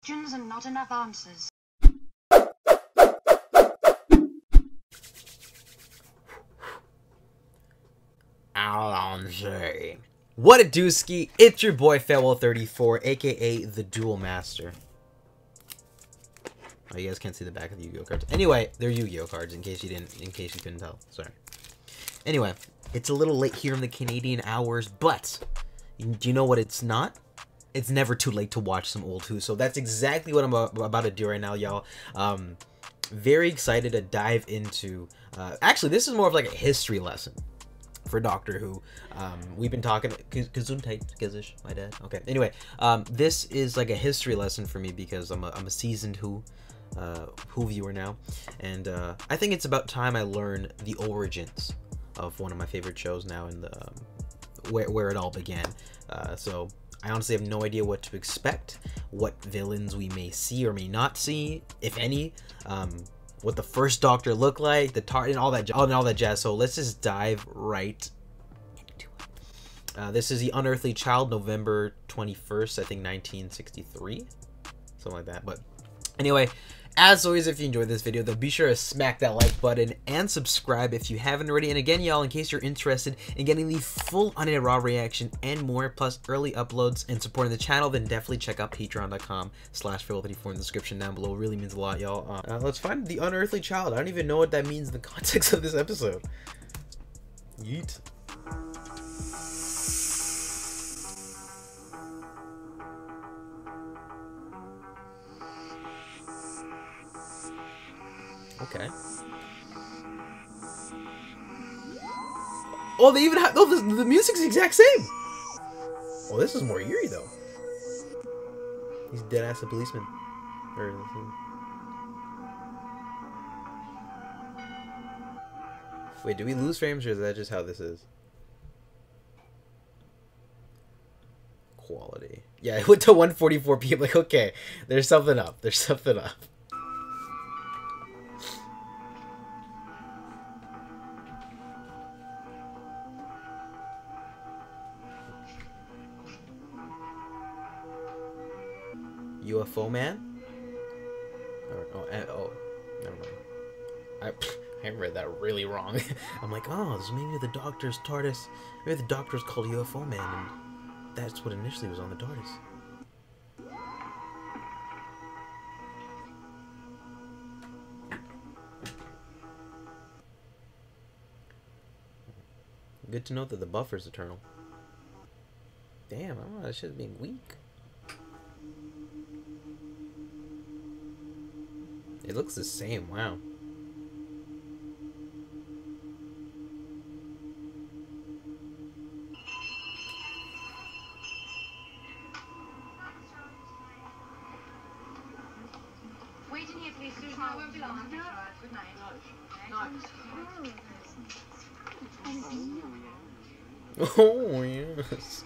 questions and not enough answers. Alonso. What a dooski, it's your boy Farewell34, aka the Duel Master. Oh, you guys can't see the back of the Yu-Gi-Oh cards. Anyway, they're Yu-Gi-Oh cards in case you couldn't tell. Sorry. Anyway, it's a little late here in the Canadian hours, but do you know what it's not? It's never too late to watch some old Who, so that's exactly what I'm about to do right now, y'all. Very excited to dive into, actually, this is more of like a history lesson for Doctor Who. We've been talking, Gesundheit, my dad. Okay, anyway, this is like a history lesson for me because I'm a seasoned Who viewer now, and I think it's about time I learn the origins of one of my favorite shows now, and where it all began. So I honestly have no idea what to expect, what villains we may see or may not see, if any, what the first Doctor looked like, and all that jazz. So let's just dive right into it. This is the Unearthly Child, November 21st, I think 1963, something like that. But anyway, as always, if you enjoyed this video, then be sure to smack that like button and subscribe if you haven't already. And again, y'all, in case you're interested in getting the full unedited raw reaction and more, plus early uploads and supporting the channel, then definitely check out patreon.com/Farewell34 in the description down below. It really means a lot, y'all. Let's find the Unearthly Child. I don't even know what that means in the context of this episode. Yeet. Okay. Oh, they even have... Oh, the music's the exact same! Oh, this is more eerie, though. He's dead-ass a policeman. Wait, do we lose frames, or is that just how this is? Quality. Yeah, I went to 144p. I'm like, okay, there's something up. There's something up. UFO man? Oh, never mind. I read that really wrong. I'm like, oh, this maybe the Doctor's TARDIS. Maybe the Doctor's called UFO man, and that's what initially was on the TARDIS. Good to know that the buffer's eternal. Damn, I don't know, that shit's being weak. It looks the same, wow. Wait in here, please, Susan. I won't be long. Good night. Oh, yes.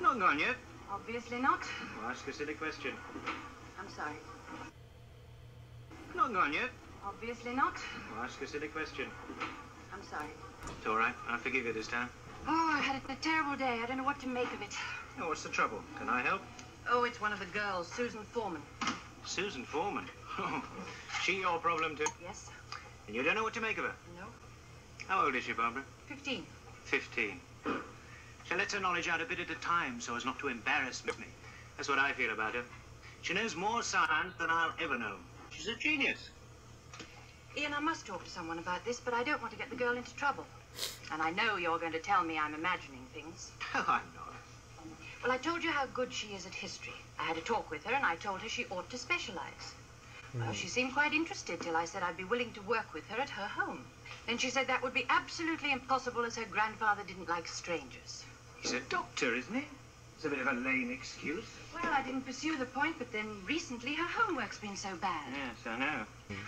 Not gone yet. Obviously not. Well, ask a silly question. I'm sorry. Not gone yet. Obviously not. Well, ask a silly question. I'm sorry. It's all right. I'll forgive you this time. Oh, I had a terrible day. I don't know what to make of it. Oh, what's the trouble? Can I help? Oh, it's one of the girls, Susan Foreman. Susan Foreman? Oh, she your problem too? Yes? And you don't know what to make of her? No? How old is she, Barbara? 15. 15. She lets her knowledge out a bit at a time so as not to embarrass me. That's what I feel about her. She knows more science than I'll ever know. She's a genius. Ian, I must talk to someone about this, but I don't want to get the girl into trouble. And I know you're going to tell me I'm imagining things. Oh, I'm not. Well, I told you how good she is at history. I had a talk with her, and I told her she ought to specialize. Well, she seemed quite interested till I said I'd be willing to work with her at her home. Then she said that would be absolutely impossible as her grandfather didn't like strangers. He's a doctor, isn't he? It's a bit of a lame excuse. Well, I didn't pursue the point, but then recently her homework's been so bad. Yes, I know.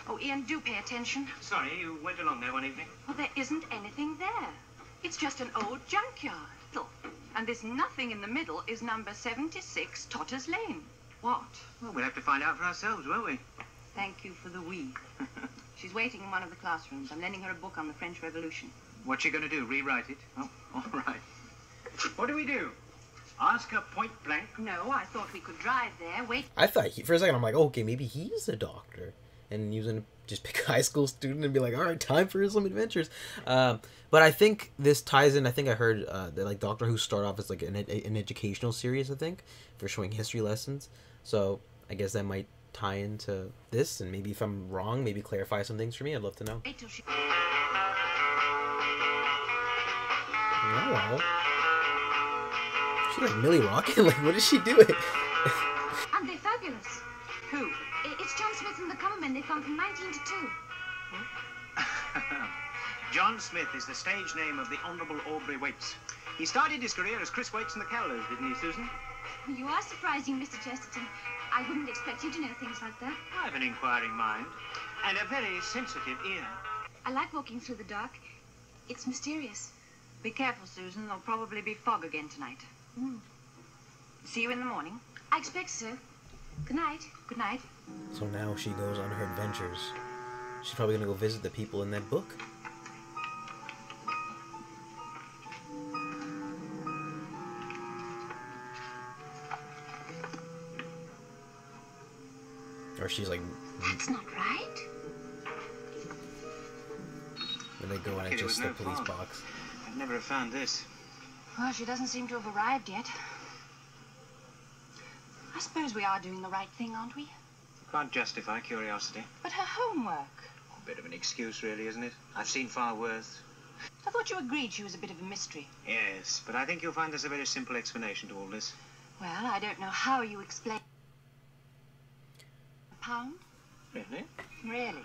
Oh, Ian, do pay attention. Sorry, you went along there one evening. Well, there isn't anything there. It's just an old junkyard. And this nothing in the middle is number 76 Totters Lane. What? Well, we'll have to find out for ourselves, won't we? Thank you for the we. She's waiting in one of the classrooms. I'm lending her a book on the French Revolution. What's she going to do, rewrite it? Oh, all right. What do we do? Ask her point blank. No, I thought we could drive there. Wait. I thought for a second I'm like, oh, okay, maybe he's a doctor, and he's gonna just pick a high school student and be like, all right, time for some adventures. But I think this ties in. I think I heard that like Doctor Who start off as like an educational series. I think for showing history lessons. So I guess that might tie into this, and maybe if I'm wrong, maybe clarify some things for me. I'd love to know. Wait till she... Hello. She like Millie Rockin'? Like, what is she doing? Aren't they fabulous? Who? It's John Smith and the Covermen. They've gone from 19 to 2. John Smith is the stage name of the Honourable Aubrey Waits. He started his career as Chris Waits in the Callers, didn't he, Susan? You are surprising, Mr. Chesterton. I wouldn't expect you to know things like that. I have an inquiring mind and a very sensitive ear. I like walking through the dark. It's mysterious. Be careful, Susan. There'll probably be fog again tonight. See you in the morning. I expect so. Good night. Good night. So now she goes on her adventures. She's probably gonna go visit the people in that book. Or she's like... That's not right. When they go and adjust the police box. I'd never have found this. Well, she doesn't seem to have arrived yet. I suppose we are doing the right thing, aren't we? Can't justify curiosity. But her homework. A bit of an excuse, really, isn't it? I've seen far worse. I thought you agreed she was a bit of a mystery. Yes, but I think you'll find there's a very simple explanation to all this. Well, I don't know how you explain... £1? Really? Really.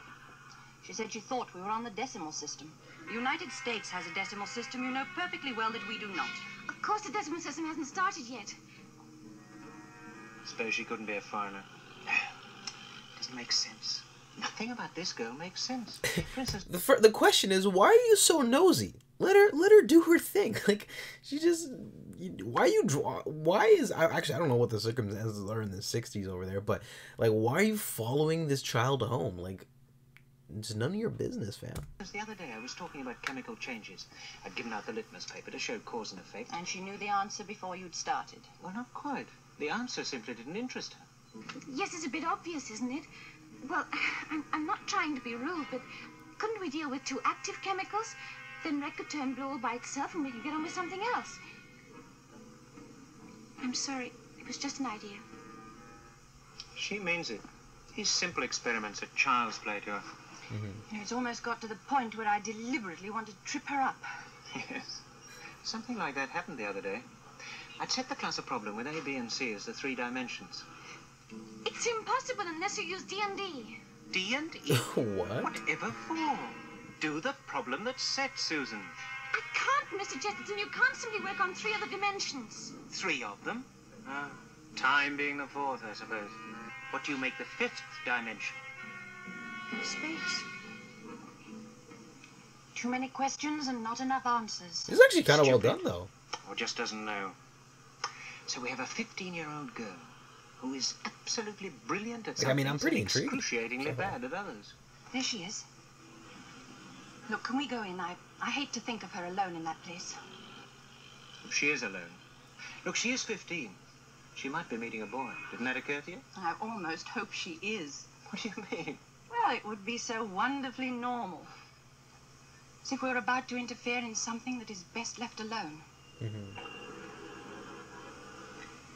She said she thought we were on the decimal system. The United States has a decimal system. You know perfectly well that we do not. Of course the decimal system hasn't started yet. Suppose she couldn't be a foreigner. Doesn't make sense. Nothing about this girl makes sense. For instance... the question is, why are you so nosy? Let her do her thing. Like, she just... Why you draw... Why is... Actually, I don't know what the circumstances are in the 60s over there, but, like, why are you following this child home? Like, it's none of your business, fam. The other day, I was talking about chemical changes. I'd given out the litmus paper to show cause and effect. And she knew the answer before you'd started. Well, not quite. The answer simply didn't interest her. Yes, it's a bit obvious, isn't it? Well, I'm not trying to be rude, but couldn't we deal with 2 active chemicals? Then red could turn blue all by itself and we could get on with something else. I'm sorry. It was just an idea. She means it. These simple experiments are child's play to her. It's almost got to the point where I deliberately wanted to trip her up. Yes. Something like that happened the other day. I'd set the class a problem with A, B, and C as the 3 dimensions. It's impossible unless you use D&D. D&E? What? Whatever for? Do the problem that's set, Susan. I can't, Mr. Chesterton. You can't simply work on 3 other dimensions. 3 of them? Time being the 4th, I suppose. What do you make the 5th dimension? Space. Too many questions and not enough answers. It's actually kind of well done, though. Or just doesn't know. So we have a 15-year-old girl who is absolutely brilliant at something. I'm pretty intrigued. Excruciatingly bad at others. There she is. Look, can we go in? I hate to think of her alone in that place. She is alone. Look, she is 15. She might be meeting a boy. Didn't that occur to you? I almost hope she is. What do you mean? Well, it would be so wonderfully normal. As if we were about to interfere in something that is best left alone.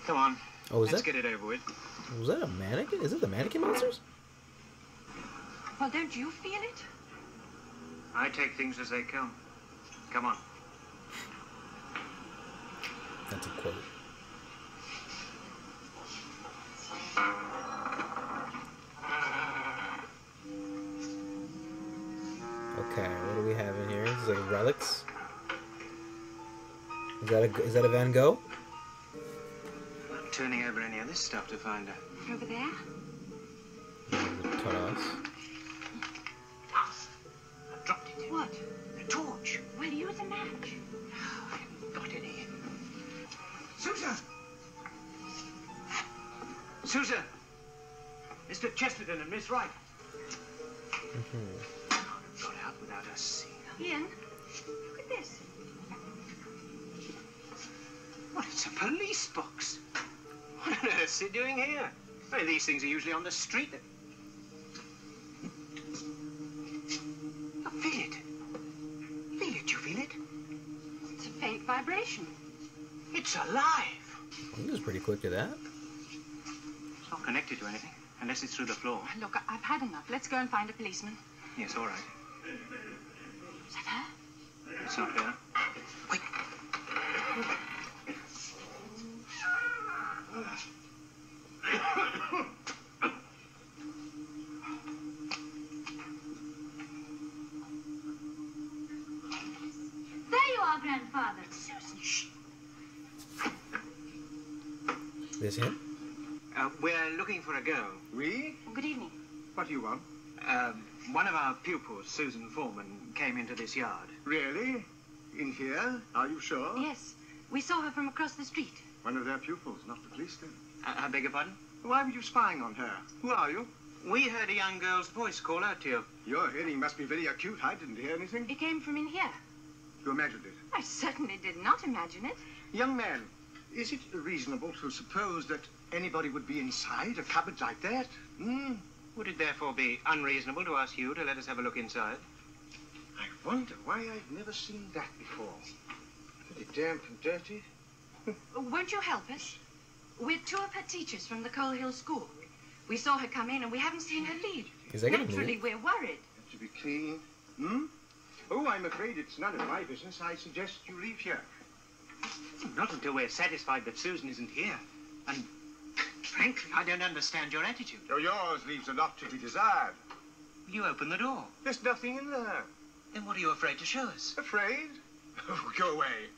Come on. Oh, Let's get it over with. Was that a mannequin? Is it the mannequin monsters? Well, don't you feel it? I take things as they come. Come on. That's a quote. Okay, what do we have in here? This is like relics. Is that a Van Gogh? I'm turning over any of this stuff to find her. Over there? Toss. I dropped it. What? The torch. Well, use a match. I haven't got any. Susan! Susan! Mr. Chesterton and Miss Wright. Got out without us seeing her. Ian, look at this. What, it's a police box? What on earth is it doing here? Well, these things are usually on the street. Oh, feel it. Feel it, you feel it? It's a faint vibration. It's alive. He was pretty quick to that. It's not connected to anything, unless it's through the floor. Look, I've had enough. Let's go and find a policeman. Yes, all right. Is that her? It's not there. Wait. There you are, Grandfather. Susan, shh. This him? We're looking for a girl. We? Well, good evening. What do you want? One of our pupils, Susan Foreman, came into this yard. Really? In here? Are you sure? Yes, we saw her from across the street. One of their pupils, not the police then. I beg your pardon? Why were you spying on her? Who are you? We heard a young girl's voice call out to you. Your hearing must be very acute. I didn't hear anything. It came from in here. You imagined it. I certainly did not imagine it. Young man, is it reasonable to suppose that anybody would be inside a cupboard like that? Hmm? Would it therefore be unreasonable to ask you to let us have a look inside? I wonder why I've never seen that before. Pretty damp and dirty. Won't you help us? We're two of her teachers from the Coal Hill School. We saw her come in and we haven't seen her leave. Is that gonna be Naturally, it? we're worried. Have to be clean. Hmm? Oh, I'm afraid it's none of my business. I suggest you leave here. Not until we're satisfied that Susan isn't here. And frankly, I don't understand your attitude. Oh, yours leaves a lot to be desired. You open the door. There's nothing in there. Then what are you afraid to show us? Afraid? Oh, go away.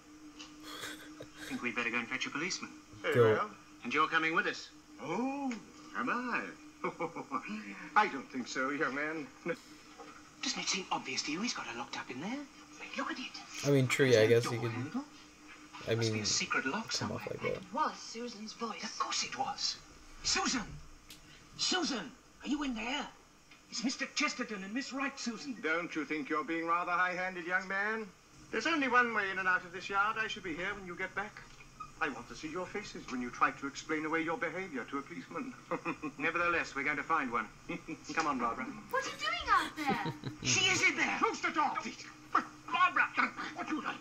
I think we'd better go and fetch a policeman. Very Go. well. And you're coming with us. Oh, am I? I don't think so, young man. Doesn't it seem obvious to you he's got her locked up in there? Hey, look at it. I mean, true, yeah, I guess you Door could. handle. I Must be mean, a secret lock come somewhere. off like that. It was Susan's voice. Of course it was. Susan! Susan! Are you in there? It's Mr. Chesterton and Miss Wright, Susan. Don't you think you're being rather high-handed, young man? There's only one way in and out of this yard. I should be here when you get back. I want to see your faces when you try to explain away your behavior to a policeman. Nevertheless, we're going to find one. Come on, Barbara. What are you doing out there? She is in there! Close the door, please. Barbara, what you like?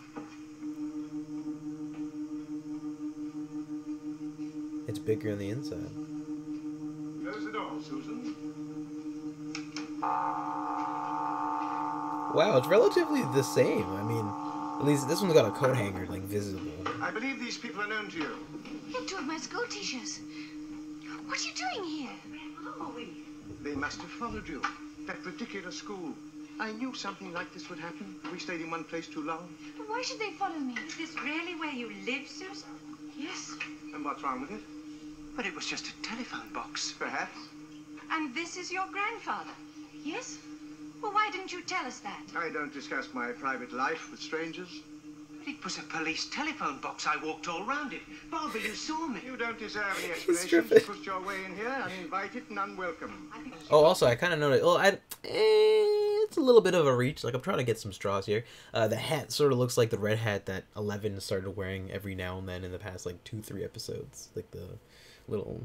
It's bigger on the inside. Close the door, Susan. Wow, it's relatively the same. I mean, at least this one's got a coat hanger, like, visible. I believe these people are known to you. They're two of my school teachers. What are you doing here? They must have followed you. That ridiculous school. I knew something like this would happen. We stayed in one place too long. But why should they follow me? Is this really where you live, Susan? Yes. And what's wrong with it? But it was just a telephone box. Perhaps. And this is your grandfather? Yes? Well, why didn't you tell us that? I don't discuss my private life with strangers. But it was a police telephone box. I walked all round it. Barbara, you saw me. You don't deserve any explanation. You stripping. pushed your way in here, uninvited and unwelcome. I think Oh, also, I kind of noticed. Oh, it's a little bit of a reach. Like, I'm trying to get some straws here. The hat sort of looks like the red hat that 11 started wearing every now and then in the past, like, 2-3 episodes. Like the little.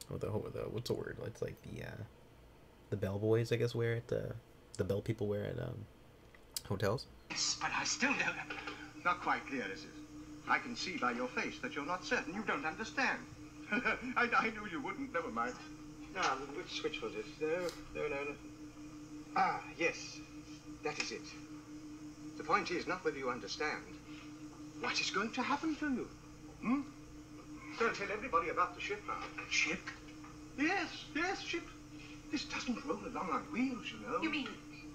What's the word? It's like the bellboys, I guess, wear it. The bell people wear at hotels. Yes, but I still don't. Not quite clear, is it? I can see by your face that you're not certain. You don't understand. I knew you wouldn't. Never mind. Now, which switch was it? No. Ah, yes. That is it. The point is not whether you understand. What is going to happen to you? Hmm? Don't tell everybody about the ship now. Ship? Yes, ship. This doesn't roll along on wheels, you know. You mean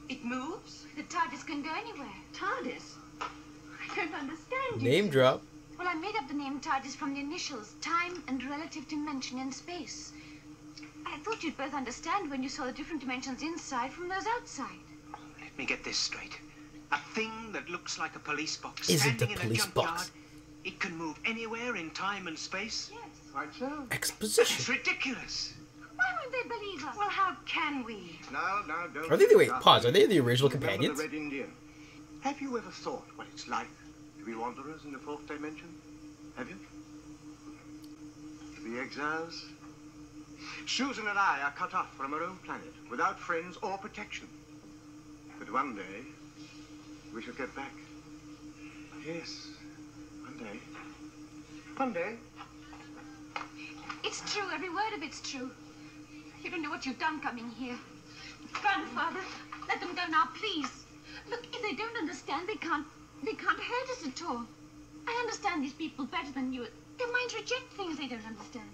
it moves? The TARDIS can go anywhere. TARDIS? I don't understand you. Name drop. Well, I made up the name TARDIS from the initials, time and relative dimension in space. I thought you'd both understand when you saw the different dimensions inside from those outside. Let me get this straight. A thing that looks like a police box Is it the standing in a police junkyard. box? It can move anywhere in time and space. Yes. Quite so. It's Exposition. ridiculous. Why won't they believe us? Well, how can we? Now, don't... Are they the original Remember companions? the Red Indian. Have you ever thought what it's like to be wanderers in the fourth dimension? Have you? To be exiles? Susan and I are cut off from our own planet, without friends or protection. But one day, we shall get back. Yes, one day. One day. It's true. Every word of it's true. You don't know what you've done coming here. Grandfather, let them go now, please. Look, if they don't understand, they can't hurt us at all. I understand these people better than you. Their minds reject things they don't understand.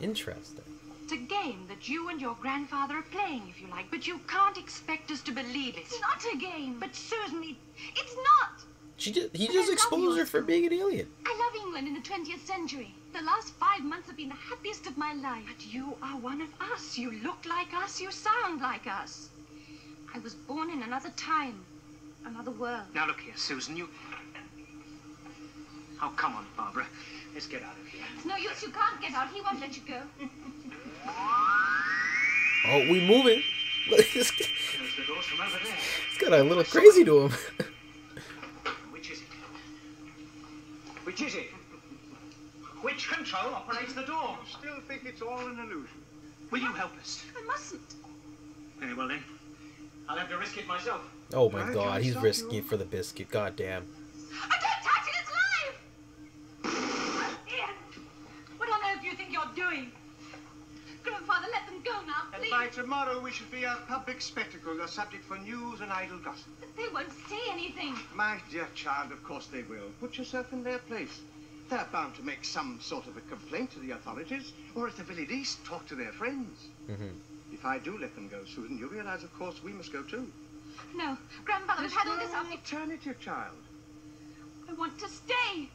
Interesting. It's a game that you and your grandfather are playing, if you like, but you can't expect us to believe it. It's not a game. But Susan, It's not. He just I exposed love her you. for being an alien. I love England in the 20th century. The last 5 months have been the happiest of my life. but you are one of us. You look like us. You sound like us. I was born in another time, another world. Now look here, Susan, you... Oh, come on, Barbara. Let's get out of here. It's no use. You can't get out. He won't let you go. Oh, we moving. Look, this There's the doors from over there. got a little crazy to him. Which is it? Which is it? Which control operates the door? Still think it's all an illusion. Will you help us? I mustn't. Very well then. I'll have to risk it myself. Oh my I god, can't he's stop risking you. it for the biscuit. God damn. I don't touch it. It's live. Ian, what on earth do you think you're doing? Grandfather, let them go now, And please. by tomorrow we shall be a public spectacle, a subject for news and idle gossip. They won't say anything. My dear child, of course they will. Put yourself in their place. They're bound to make some sort of a complaint to the authorities, or at the very least, talk to their friends. If I do let them go, Susan, you realize, of course, we must go too. No, Grandfather, we've had all this up. Alternative, child. I want to stay.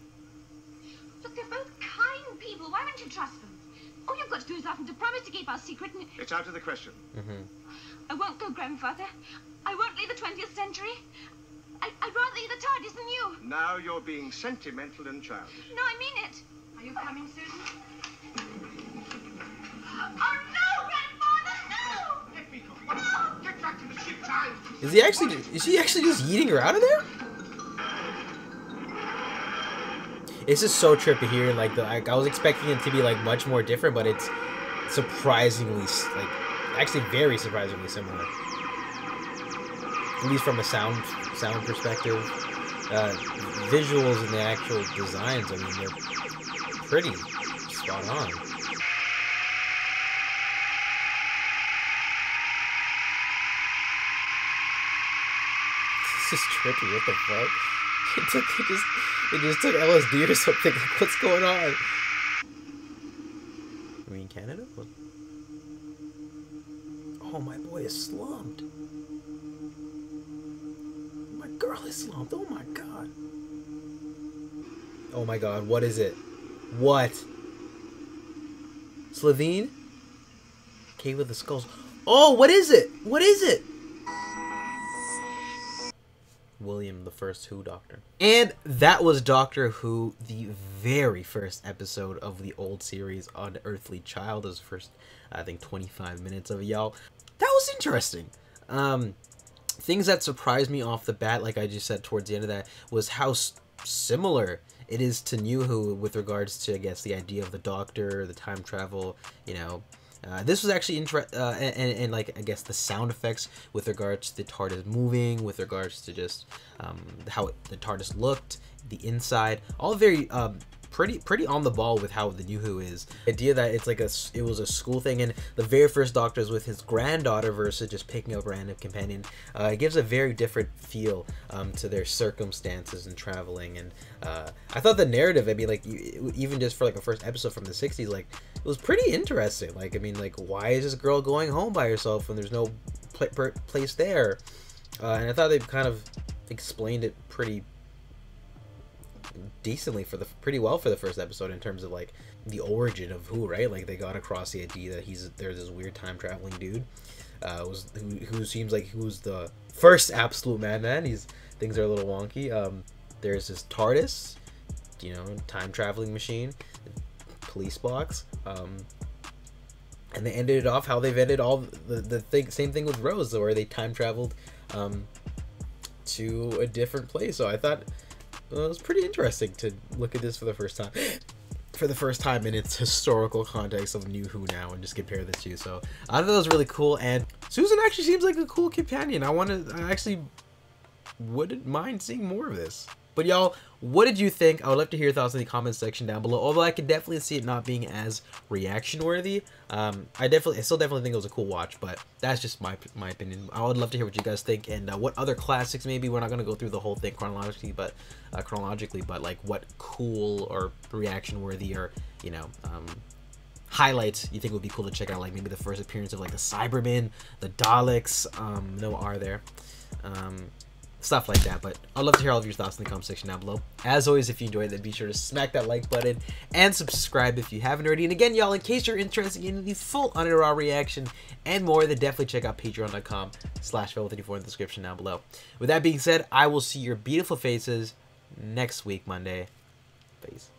Look, they're both kind people. Why won't you trust them? All you've got to do is ask them to promise to keep our secret, and It's out of the question. I won't go, Grandfather. I won't leave the 20th century. I'd rather leave the TARDIS than you. Now you're being sentimental and childish. No, I mean it. Are you coming, Susan? Oh, no, Grandfather, no! Let me go. No! Get back to the ship, child. Is he actually just yeeting her out of there? This is so trippy here. Like I was expecting it to be like much more different, but it's surprisingly actually very surprisingly similar. At least from a sound perspective, visuals and the actual designs. I mean, they're pretty spot on. This is trippy. What the fuck? It just took LSD or something. What's going on? Are we in Canada? What? Oh, my boy is slumped. My girl is slumped. Oh my god. Oh my god. What is it? What? Slovene? Cave of the Skulls. Oh, what is it? What is it? William the First Who Doctor. And that was Doctor Who, the very first episode of the old series, Unearthly Child. It was the first, I think, 25 minutes of it, y'all. That was interesting. Things that surprised me off the bat, like I just said towards the end of that, was how similar it is to New Who with regards to, I guess, the idea of the Doctor, the time travel, you know. This was actually and like I guess the sound effects with regards to the TARDIS moving, with regards to just how the TARDIS looked, the inside, all very pretty on the ball with how the New Who is. The idea that it's like it was a school thing, and the very first Doctor is with his granddaughter versus just picking up a random companion. It gives a very different feel to their circumstances and traveling. And I thought the narrative, I mean, like even just for like a first episode from the 60s, like it was pretty interesting. Like, I mean, like, why is this girl going home by herself when there's no place there? And I thought they kind of explained it pretty decently pretty well for the first episode in terms of like the origin of Who, right? Like they got across the idea that there's this weird time traveling dude who seems like who's the first absolute madman. Things are a little wonky. There's this TARDIS, you know, time traveling machine, police box, and they ended it off how they've ended all same thing with Rose, where they time traveled to a different place. So I thought it was pretty interesting to look at this for the first time. For the first time in its historical context of New Who now, and just compare the two. So I thought that was really cool, and Susan actually seems like a cool companion. I actually wouldn't mind seeing more of this. But y'all, what did you think? I would love to hear your thoughts in the comments section down below. Although I could definitely see it not being as reaction worthy. I still definitely think it was a cool watch, but that's just my opinion. I would love to hear what you guys think, and what other classics maybe. We're not gonna go through the whole thing chronologically, but like what cool or reaction worthy or highlights you think would be cool to check out, like maybe the first appearance of like the Cybermen, the Daleks, no R there, stuff like that. But I'd love to hear all of your thoughts in the comment section down below. As always, if you enjoyed it, be sure to smack that like button and subscribe if you haven't already. And again, y'all, in case you're interested in the full Unearthly reaction and more, then definitely check out patreon.com/Velvet34 in the description down below. With that being said, I will see your beautiful faces next week, Monday. Peace.